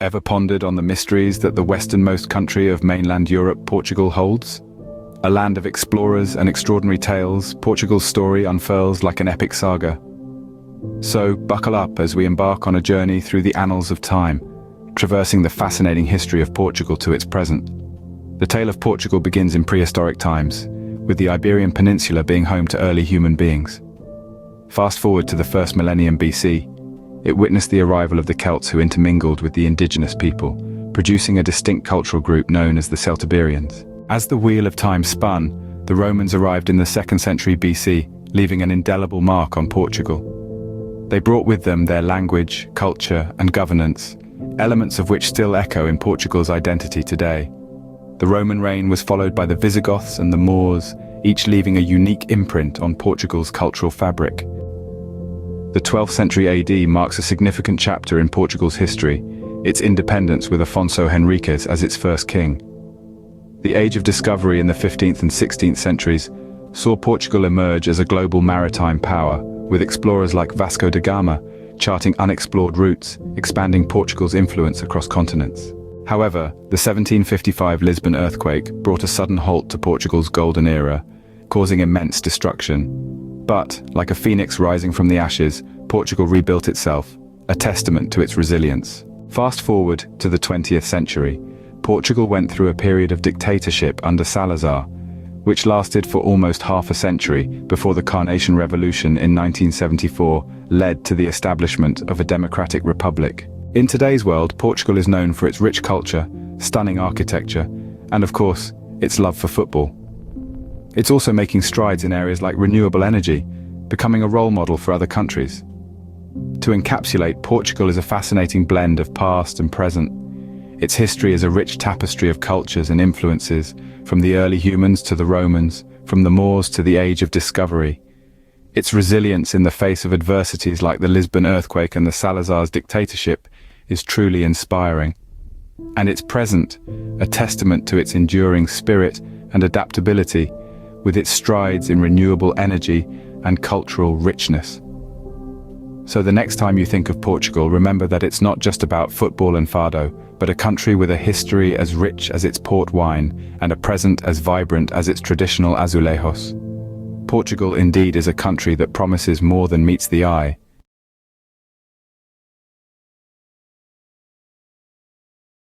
Ever pondered on the mysteries that the westernmost country of mainland Europe, Portugal, holds? A land of explorers and extraordinary tales, Portugal's story unfurls like an epic saga. So, buckle up as we embark on a journey through the annals of time, traversing the fascinating history of Portugal to its present. The tale of Portugal begins in prehistoric times, with the Iberian Peninsula being home to early human beings. Fast forward to the first millennium BC, it witnessed the arrival of the Celts who intermingled with the indigenous people, producing a distinct cultural group known as the Celtiberians. As the wheel of time spun, the Romans arrived in the 2nd century BC, leaving an indelible mark on Portugal. They brought with them their language, culture, and governance, elements of which still echo in Portugal's identity today. The Roman reign was followed by the Visigoths and the Moors, each leaving a unique imprint on Portugal's cultural fabric. The 12th century AD marks a significant chapter in Portugal's history, its independence with Afonso Henriques as its first king. The Age of Discovery in the 15th and 16th centuries saw Portugal emerge as a global maritime power, with explorers like Vasco da Gama charting unexplored routes, expanding Portugal's influence across continents. However, the 1755 Lisbon earthquake brought a sudden halt to Portugal's golden era, causing immense destruction. But, like a phoenix rising from the ashes, Portugal rebuilt itself, a testament to its resilience. Fast forward to the 20th century, Portugal went through a period of dictatorship under Salazar, which lasted for almost half a century before the Carnation Revolution in 1974 led to the establishment of a democratic republic. In today's world, Portugal is known for its rich culture, stunning architecture, and of course, its love for football. It's also making strides in areas like renewable energy, becoming a role model for other countries. To encapsulate, Portugal is a fascinating blend of past and present. Its history is a rich tapestry of cultures and influences, from the early humans to the Romans, from the Moors to the Age of Discovery. Its resilience in the face of adversities like the Lisbon earthquake and the Salazar's dictatorship is truly inspiring. And its present, a testament to its enduring spirit and adaptability, with its strides in renewable energy and cultural richness. So the next time you think of Portugal, remember that it's not just about football and fado, but a country with a history as rich as its port wine and a present as vibrant as its traditional azulejos. Portugal indeed is a country that promises more than meets the eye,